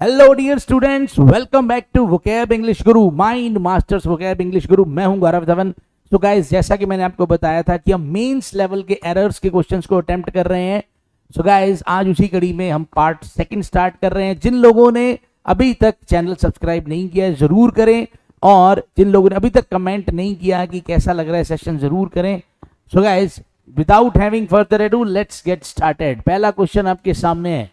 Hello dear students, welcome back to Vocab English Guru, Mind Masters Vocab English Guru. मैं हूं गौरव धवन। तो guys, जैसा कि मैंने आपको बताया था कि हम मेंस लेवल के एरर्स के क्वेश्चंस को अटेम्प्ट कर रहे हैं। सो गाइस, आज उसी कड़ी में हम पार्ट सेकंड स्टार्ट कर रहे हैं। जिन लोगों ने अभी तक चैनल सब्सक्राइब नहीं किया है जरूर करें, और जिन लोगों ने अभी तक कमेंट नहीं किया कि कैसा लग रहा है सेशन जरूर करें। So guys, without having further ado, let's get started. पहला क्वेश्चन आपके सामने है।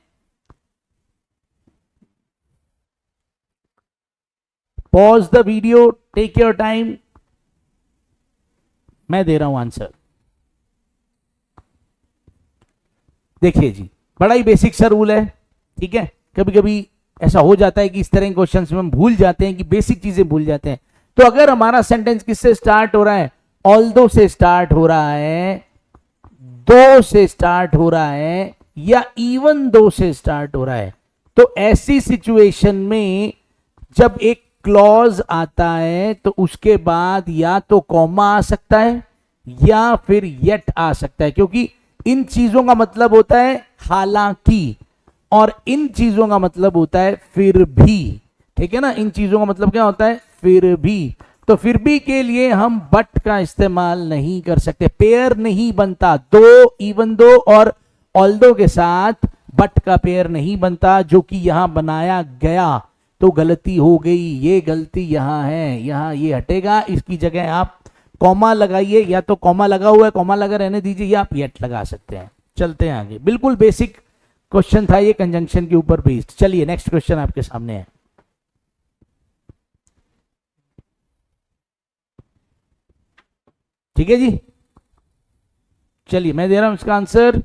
Pause the video, take your time. मैं दे रहा हूं आंसर। देखिए जी, बड़ा ही बेसिक सा रूल है, ठीक है। कभी कभी ऐसा हो जाता है कि इस तरह के क्वेश्चंस में हम भूल जाते हैं, कि बेसिक चीजें भूल जाते हैं। तो अगर हमारा सेंटेंस किससे स्टार्ट हो रहा है? ऑल्दो से स्टार्ट हो रहा है, दो से स्टार्ट हो रहा है, या इवन दो से स्टार्ट हो रहा है, तो ऐसी सिचुएशन में जब एक क्लॉज आता है तो उसके बाद या तो कॉमा आ सकता है या फिर येट आ सकता है, क्योंकि इन चीजों का मतलब होता है हालांकि, और इन चीजों का मतलब होता है फिर भी। ठीक है ना, इन चीजों का मतलब क्या होता है? फिर भी। तो फिर भी के लिए हम बट का इस्तेमाल नहीं कर सकते, पेयर नहीं बनता। दो, इवन दो और ऑल्दो के साथ बट का पेयर नहीं बनता, जो कि यहां बनाया गया। तो गलती हो गई, ये गलती यहां है, यहां ये हटेगा। इसकी जगह आप कॉमा लगाइए, या तो कॉमा लगा हुआ है कॉमा लगा रहने दीजिए, या आप येट लगा सकते हैं। चलते हैं आगे। बिल्कुल बेसिक क्वेश्चन था ये, कंजंक्शन के ऊपर बेस्ड। चलिए नेक्स्ट क्वेश्चन आपके सामने है। ठीक है जी, चलिए मैं दे रहा हूं इसका आंसर।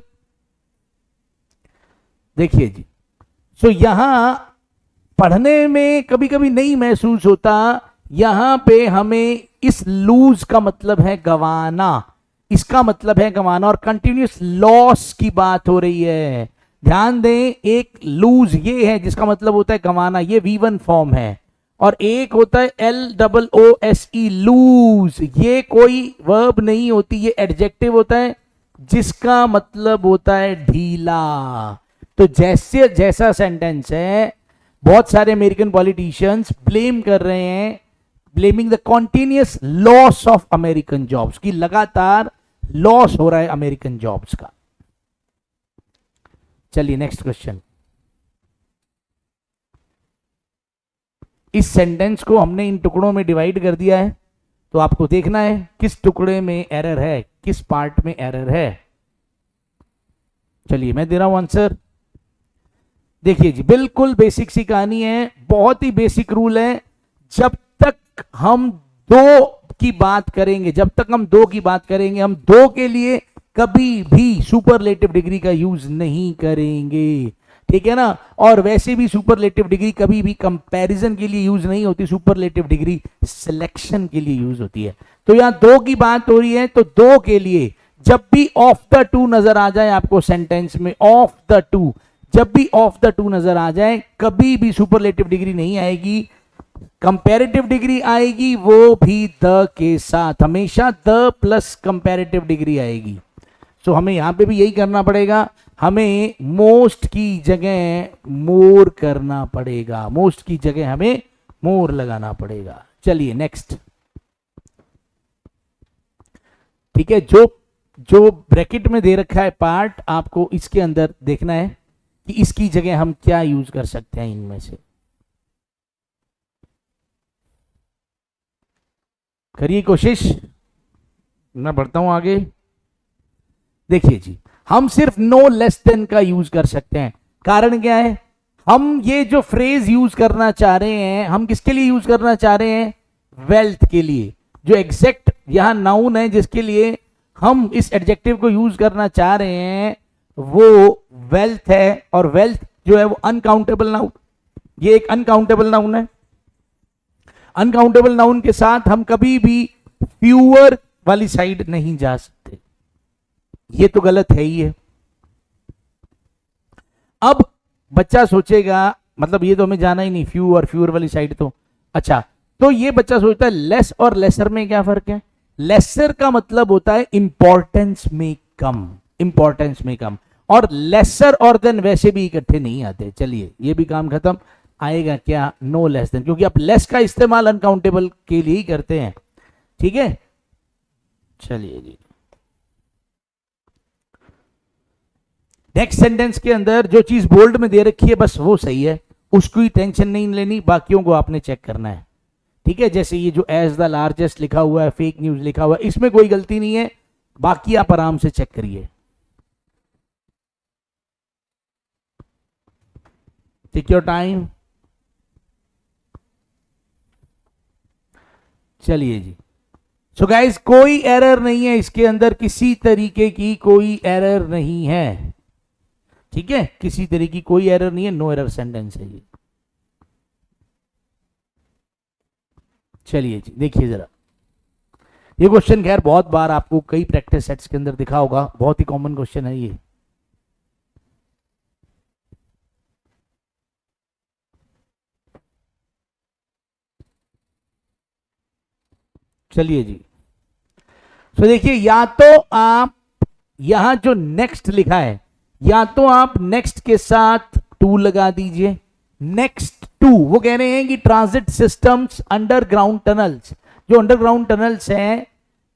देखिए जी, सो यहां पढ़ने में कभी कभी नहीं महसूस होता, यहां पे हमें इस लूज का मतलब है गंवाना, इसका मतलब है गंवाना, और कंटिन्यूस लॉस की बात हो रही है। ध्यान दें, एक लूज ये है जिसका मतलब होता है गंवाना, ये V1 फॉर्म है, और एक होता है LOOSE लूज, ये कोई वर्ब नहीं होती, ये एडजेक्टिव होता है जिसका मतलब होता है ढीला। तो जैसे जैसा सेंटेंस है, बहुत सारे अमेरिकन पॉलिटिशियंस ब्लेम कर रहे हैं, blaming the continuous loss of American jobs, की लगातार लॉस हो रहा है अमेरिकन जॉब्स का। चलिए नेक्स्ट क्वेश्चन। इस सेंटेंस को हमने इन टुकड़ों में डिवाइड कर दिया है, तो आपको देखना है किस टुकड़े में एरर है, किस पार्ट में एरर है। चलिए मैं दे रहा हूं आंसर। देखिए जी, बिल्कुल बेसिक सी कहानी है, बहुत ही बेसिक रूल है। जब तक हम दो की बात करेंगे, जब तक हम दो की बात करेंगे, हम दो के लिए कभी भी सुपरलेटिव डिग्री का यूज नहीं करेंगे। ठीक है ना, और वैसे भी सुपरलेटिव डिग्री कभी भी कंपैरिजन के लिए यूज नहीं होती, सुपरलेटिव डिग्री सिलेक्शन के लिए यूज होती है। तो यहां दो की बात हो रही है, तो दो के लिए जब भी ऑफ द टू नजर आ जाए आपको सेंटेंस में, ऑफ द टू, जब भी ऑफ द टू नजर आ जाए, कभी भी सुपरलेटिव डिग्री नहीं आएगी, कंपैरेटिव डिग्री आएगी, वो भी द के साथ। हमेशा द प्लस कंपैरेटिव डिग्री आएगी। सो हमें यहां पे भी यही करना पड़ेगा, हमें मोस्ट की जगह मोर करना पड़ेगा, मोस्ट की जगह हमें मोर लगाना पड़ेगा। चलिए नेक्स्ट। ठीक है, जो ब्रैकेट में दे रखा है पार्ट, आपको इसके अंदर देखना है कि इसकी जगह हम क्या यूज कर सकते हैं इनमें से। करिए कोशिश, मैं बढ़ता हूं आगे। देखिए जी, हम सिर्फ नो लेस देन का यूज कर सकते हैं। कारण क्या है? हम ये जो फ्रेज यूज करना चाह रहे हैं, हम किसके लिए यूज करना चाह रहे हैं? वेल्थ के लिए। जो एग्जैक्ट यहां नाउन है जिसके लिए हम इस एडजेक्टिव को यूज करना चाह रहे हैं, वो वेल्थ है, और वेल्थ जो है वो अनकाउंटेबल नाउन, ये एक अनकाउंटेबल नाउन है। अनकाउंटेबल नाउन के साथ हम कभी भी फ्यूअर वाली साइड नहीं जा सकते, ये तो गलत है ही है। अब बच्चा सोचेगा, मतलब ये तो हमें जाना ही नहीं, फ्यू और फ्यूअर वाली साइड तो। अच्छा, तो ये बच्चा सोचता है लेस और लेसर में क्या फर्क है? लेसर का मतलब होता है इंपॉर्टेंस में कम, इंपॉर्टेंस में कम, और लेसर और देन वैसे भी इकट्ठे नहीं आते। चलिए ये भी काम खत्म। आएगा क्या, नो लेस देन, क्योंकि आप लेस का इस्तेमाल अनकाउंटेबल के लिए ही करते हैं। ठीक है, चलिए जी, नेक्स्ट सेंटेंस के अंदर जो चीज बोल्ड में दे रखी है बस वो सही है, उसको ही टेंशन नहीं लेनी, बाकियों को आपने चेक करना है। ठीक है, जैसे ये जो एज द लार्जेस्ट लिखा हुआ है, फेक न्यूज लिखा हुआ है, इसमें कोई गलती नहीं है, बाकी आप आराम से चेक करिए। Take your time. चलिए जी, सो गाइस कोई एरर नहीं है इसके अंदर, किसी तरीके की कोई एरर नहीं है। ठीक है, किसी तरह की कोई एरर नहीं है, नो एरर सेंटेंस है ये। चलिए जी, देखिए जरा, ये क्वेश्चन खैर बहुत बार आपको कई प्रैक्टिस सेट्स के अंदर दिखा होगा, बहुत ही कॉमन क्वेश्चन है ये। चलिए जी, तो देखिए, या तो आप यहां जो नेक्स्ट लिखा है, या तो आप नेक्स्ट के साथ टू लगा दीजिए। नेक्स्ट टू, वो कह रहे हैं कि ट्रांजिट सिस्टम्स अंडरग्राउंड टनल्स, जो अंडरग्राउंड टनल्स हैं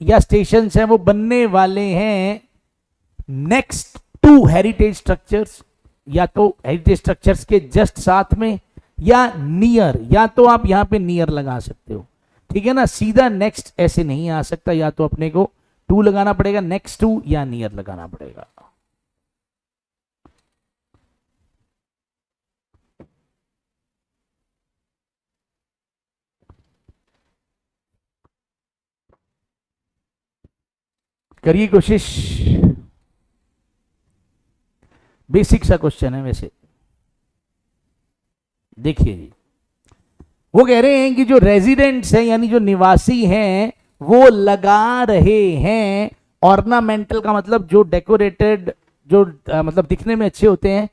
या स्टेशन हैं वो बनने वाले हैं नेक्स्ट टू हेरिटेज स्ट्रक्चर्स, या तो हेरिटेज स्ट्रक्चर्स के जस्ट साथ में, या नियर, या तो आप यहां पे नियर लगा सकते हो। ठीक है ना, सीधा नेक्स्ट ऐसे नहीं आ सकता, या तो अपने को टू लगाना पड़ेगा, नेक्स्ट टू या नियर लगाना पड़ेगा। करिए कोशिश, बेसिक सा क्वेश्चन है वैसे। देखिए जी, वो कह रहे हैं कि जो रेजिडेंट्स हैं यानी जो निवासी हैं वो लगा रहे हैं, ऑर्नामेंटल का मतलब जो डेकोरेटेड, जो मतलब दिखने में अच्छे होते हैं,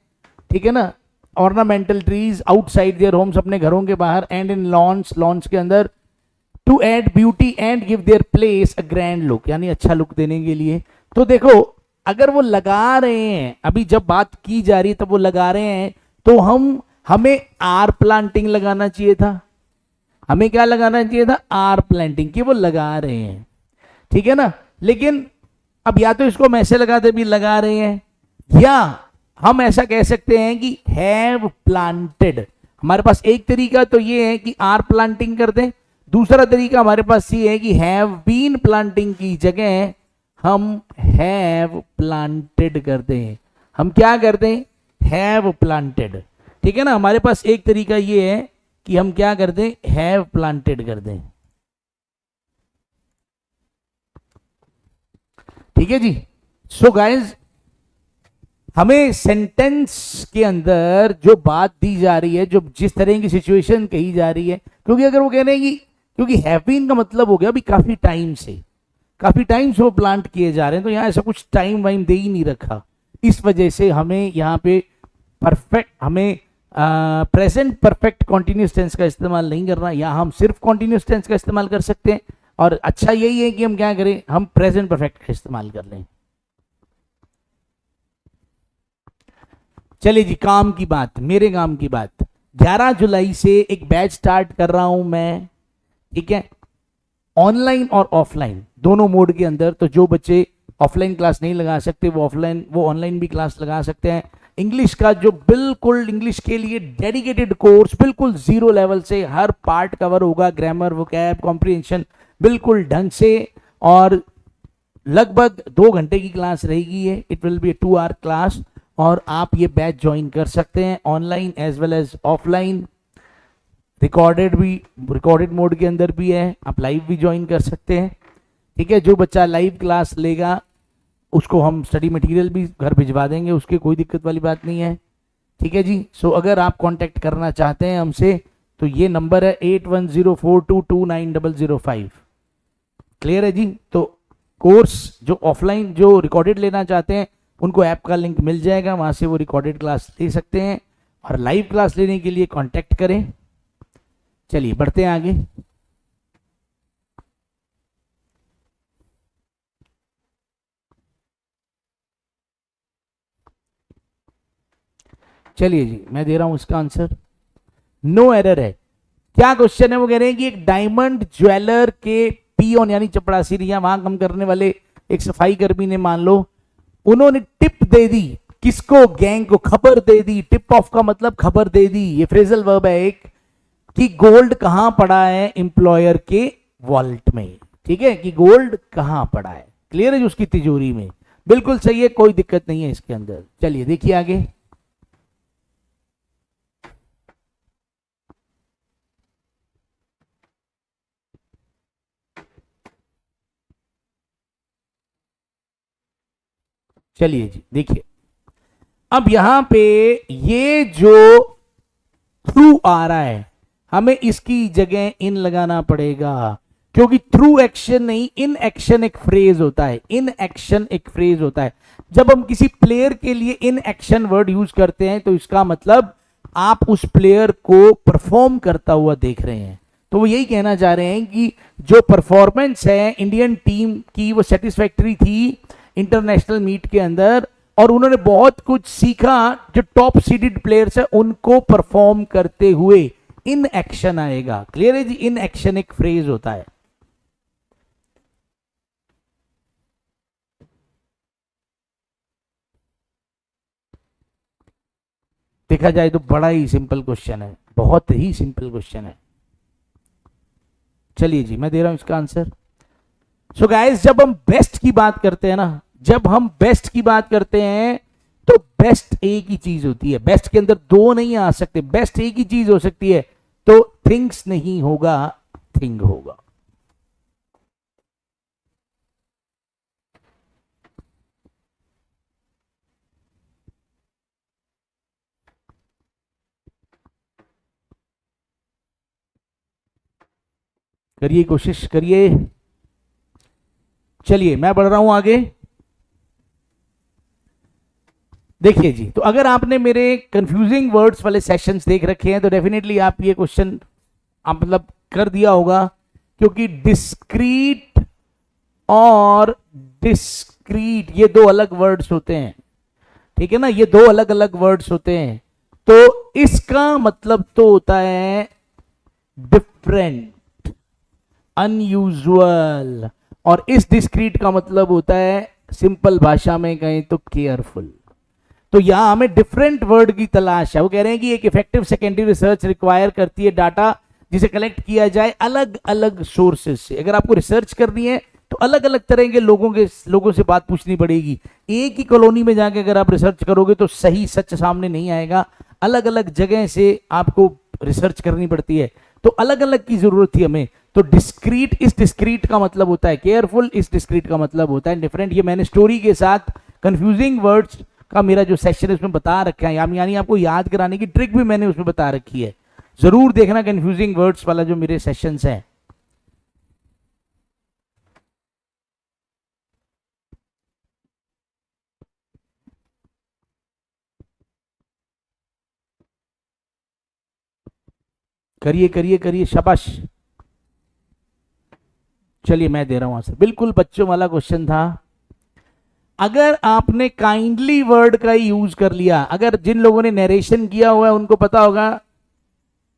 ठीक है ना, ornamental trees outside their homes, अपने घरों के बाहर, एंड इन लॉन्स, लॉन्स के अंदर, to add beauty and give their place a grand look, यानी अच्छा लुक देने के लिए। तो देखो, अगर वो लगा रहे हैं, अभी जब बात की जा रही है तब वो लगा रहे हैं, तो हमें आर प्लांटिंग लगाना चाहिए था, हमें क्या लगाना चाहिए था, आर प्लांटिंग, कि वो लगा रहे हैं। ठीक है ना, लेकिन अब या तो इसको हम ऐसे लगाते भी लगा रहे हैं, या हम ऐसा कह सकते हैं कि हैव प्लांटेड। हमारे पास एक तरीका तो ये है कि आर प्लांटिंग कर दें, दूसरा तरीका हमारे पास ये है कि हैव बीन प्लांटिंग की जगह हम हैव प्लांटेड कर दें। हम क्या कर दें, हैव प्लांटेड। ठीक है ना, हमारे पास एक तरीका ये है कि हम क्या कर दें, हैव प्लांटेड कर दें। ठीक है जी, सो गाइस, हमें सेंटेंस के अंदर जो बात दी जा रही है, जो जिस तरह की सिचुएशन कही जा रही है, क्योंकि अगर वो कह रहे हैं कि, क्योंकि हैव बीन का मतलब हो गया अभी काफी टाइम से वो प्लांट किए जा रहे हैं, तो यहां ऐसा कुछ टाइम वाइम दे ही नहीं रखा, इस वजह से हमें यहाँ पे परफेक्ट, हमें प्रेजेंट परफेक्ट कॉन्टिन्यूस टेंस का इस्तेमाल नहीं करना, या हम सिर्फ कॉन्टिन्यूस टेंस का इस्तेमाल कर सकते हैं, और अच्छा यही है कि हम क्या करें, हम प्रेजेंट परफेक्ट का इस्तेमाल कर लें। चलिए जी, काम की बात, मेरे काम की बात, 11 जुलाई से एक बैच स्टार्ट कर रहा हूं मैं। ठीक है, ऑनलाइन और ऑफलाइन दोनों मोड के अंदर, तो जो बच्चे ऑफलाइन क्लास नहीं लगा सकते वो ऑनलाइन भी क्लास लगा सकते हैं। इंग्लिश का जो बिल्कुल इंग्लिश के लिए डेडिकेटेड कोर्स, बिल्कुल जीरो लेवल से हर पार्ट कवर होगा, ग्रामर, वोकैब, कॉम्प्रिहेंशन बिल्कुल ढंग से, और लगभग 2 घंटे की क्लास रहेगी ये, it will be 2 hour class, और आप ये बैच ज्वाइन कर सकते हैं online as well as offline. Recorded mode के अंदर भी है, आप लाइव भी ज्वाइन कर सकते हैं। ठीक है, जो बच्चा लाइव क्लास लेगा उसको हम स्टडी मटेरियल भी घर भिजवा देंगे, उसकी कोई दिक्कत वाली बात नहीं है। ठीक है जी, सो अगर आप कांटेक्ट करना चाहते हैं हमसे तो ये नंबर है 8104229005। क्लियर है जी, तो कोर्स जो ऑफलाइन जो रिकॉर्डेड लेना चाहते हैं उनको ऐप का लिंक मिल जाएगा, वहां से वो रिकॉर्डेड क्लास ले सकते हैं, और लाइव क्लास लेने के लिए कांटेक्ट करें। चलिए बढ़ते हैं आगे। चलिए जी, मैं दे रहा हूं इसका आंसर। नो एरर है। क्या क्वेश्चन है? वो कह रहे हैं कि एक डायमंड ज्वेलर के पियोन यानी चपड़ासी या वहां काम करने वाले एक सफाई कर्मी ने, मान लो उन्होंने टिप दे दी, किसको? गैंग को खबर दे दी। टिप ऑफ का मतलब खबर दे दी, ये फ्रेजल वर्ब है एक, कि गोल्ड कहां पड़ा है एम्प्लॉयर के वॉलेट में। ठीक है, कि गोल्ड कहां पड़ा है, क्लियर है, जो उसकी तिजोरी में। बिल्कुल सही है, कोई दिक्कत नहीं है इसके अंदर। चलिए देखिए आगे। चलिए जी देखिए, अब यहां पे ये जो थ्रू आ रहा है, हमें इसकी जगह इन लगाना पड़ेगा, क्योंकि थ्रू एक्शन नहीं, इन एक्शन एक फ्रेज होता है। इन एक्शन एक फ्रेज होता है। जब हम किसी प्लेयर के लिए इन एक्शन वर्ड यूज करते हैं तो इसका मतलब आप उस प्लेयर को परफॉर्म करता हुआ देख रहे हैं। तो वो यही कहना चाह रहे हैं कि जो परफॉर्मेंस है इंडियन टीम की वो सेटिस्फैक्टरी थी इंटरनेशनल मीट के अंदर, और उन्होंने बहुत कुछ सीखा। जो टॉप सीडेड प्लेयर्स है उनको परफॉर्म करते हुए इन एक्शन आएगा। क्लियर है जी, इन एक्शन एक फ्रेज होता है। देखा जाए तो बड़ा ही सिंपल क्वेश्चन है, बहुत ही सिंपल क्वेश्चन है। चलिए जी मैं दे रहा हूं इसका आंसर। सो गाइस, जब हम बेस्ट की बात करते हैं ना, जब हम बेस्ट की बात करते हैं तो बेस्ट एक ही चीज होती है। बेस्ट के अंदर दो नहीं आ सकते, बेस्ट एक ही चीज हो सकती है। तो थिंग्स नहीं होगा, थिंग होगा। करिए, कोशिश करिए। चलिए मैं बढ़ रहा हूं आगे। देखिए जी, तो अगर आपने मेरे कंफ्यूजिंग वर्ड्स वाले सेशंस देख रखे हैं तो डेफिनेटली आप ये क्वेश्चन आप मतलब कर दिया होगा, क्योंकि डिस्क्रीट और डिस्क्रीट ये दो अलग वर्ड्स होते हैं। ठीक है ना, ये दो अलग अलग वर्ड्स होते हैं। तो इसका मतलब तो होता है डिफरेंट, अनयूजुअल, और इस डिस्क्रीट का मतलब होता है सिंपल भाषा में कहें तो केयरफुल। तो यहां हमें डिफरेंट वर्ड की तलाश है। वो कह रहे हैं कि एक इफेक्टिव सेकेंडरी रिसर्च रिक्वायर करती है डाटा जिसे कलेक्ट किया जाए अलग अलग सोर्सेज से। अगर आपको रिसर्च करनी है तो अलग अलग तरह के लोगों से बात पूछनी पड़ेगी। एक ही कॉलोनी में जाके अगर आप रिसर्च करोगे तो सही सच सामने नहीं आएगा। अलग अलग जगह से आपको रिसर्च करनी पड़ती है, तो अलग अलग की जरूरत थी हमें। तो डिस्क्रीट, इस डिस्क्रीट का मतलब होता है केयरफुल, इस डिस्क्रीट का मतलब होता है डिफरेंट। ये मैंने स्टोरी के साथ कंफ्यूजिंग वर्ड्स का मेरा जो सेक्शन है उसमें बता रखा है, यानी आपको याद कराने की ट्रिक भी मैंने उसमें बता रखी है। जरूर देखना कंफ्यूजिंग वर्ड्स वाला जो मेरे सेशंस हैं। करिए करिए करिए, शाबाश। चलिए मैं दे रहा हूं आंसर। बिल्कुल बच्चों वाला क्वेश्चन था। अगर आपने काइंडली वर्ड का यूज कर लिया, अगर जिन लोगों ने नरेशन किया हुआ है उनको पता होगा,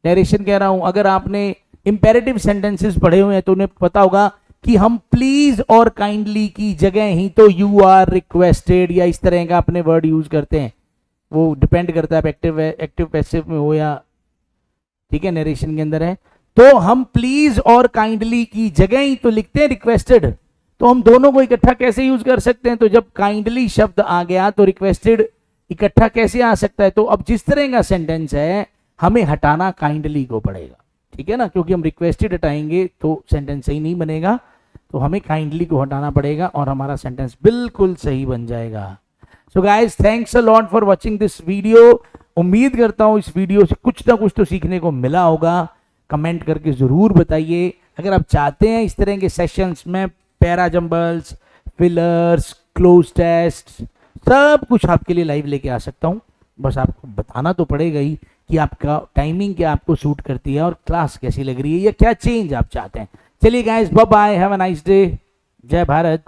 नरेशन कह रहा हूं, अगर आपने इंपेरेटिव सेंटेंसेस पढ़े हुए हैं तो उन्हें पता होगा कि हम प्लीज और काइंडली की जगह ही तो यू आर रिक्वेस्टेड या इस तरह का अपने वर्ड यूज करते हैं। वो डिपेंड करता है एक्टिव पैसिव में हो या, ठीक है, नरेशन के अंदर है। तो हम प्लीज और काइंडली की जगह ही तो लिखते हैं रिक्वेस्टेड। तो हम दोनों को इकट्ठा कैसे यूज कर सकते हैं? तो जब काइंडली शब्द आ गया तो रिक्वेस्टेड इकट्ठा कैसे आ सकता है? तो अब जिस तरह का सेंटेंस है हमें हटाना काइंडली को पड़ेगा, ठीक है ना, क्योंकि हम रिक्वेस्टेड हटाएंगे तो सेंटेंस सही नहीं बनेगा। तो हमें काइंडली को हटाना पड़ेगा और हमारा सेंटेंस बिल्कुल सही बन जाएगा। So guys, thanks a lot for watching this video. उम्मीद करता हूं इस वीडियो से कुछ ना कुछ तो सीखने को मिला होगा। कमेंट करके जरूर बताइए। अगर आप चाहते हैं इस तरह के सेशंस में para jumbles, fillers, cloze test, सब कुछ आपके लिए लाइव लेके आ सकता हूं। बस आपको बताना तो पड़ेगा ही कि आपका टाइमिंग क्या आपको सूट करती है और क्लास कैसी लग रही है या क्या चेंज आप चाहते हैं। चलिए guys, bye bye, have a nice day. जय भारत,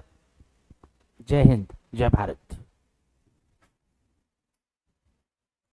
जय हिंद, जय भारत।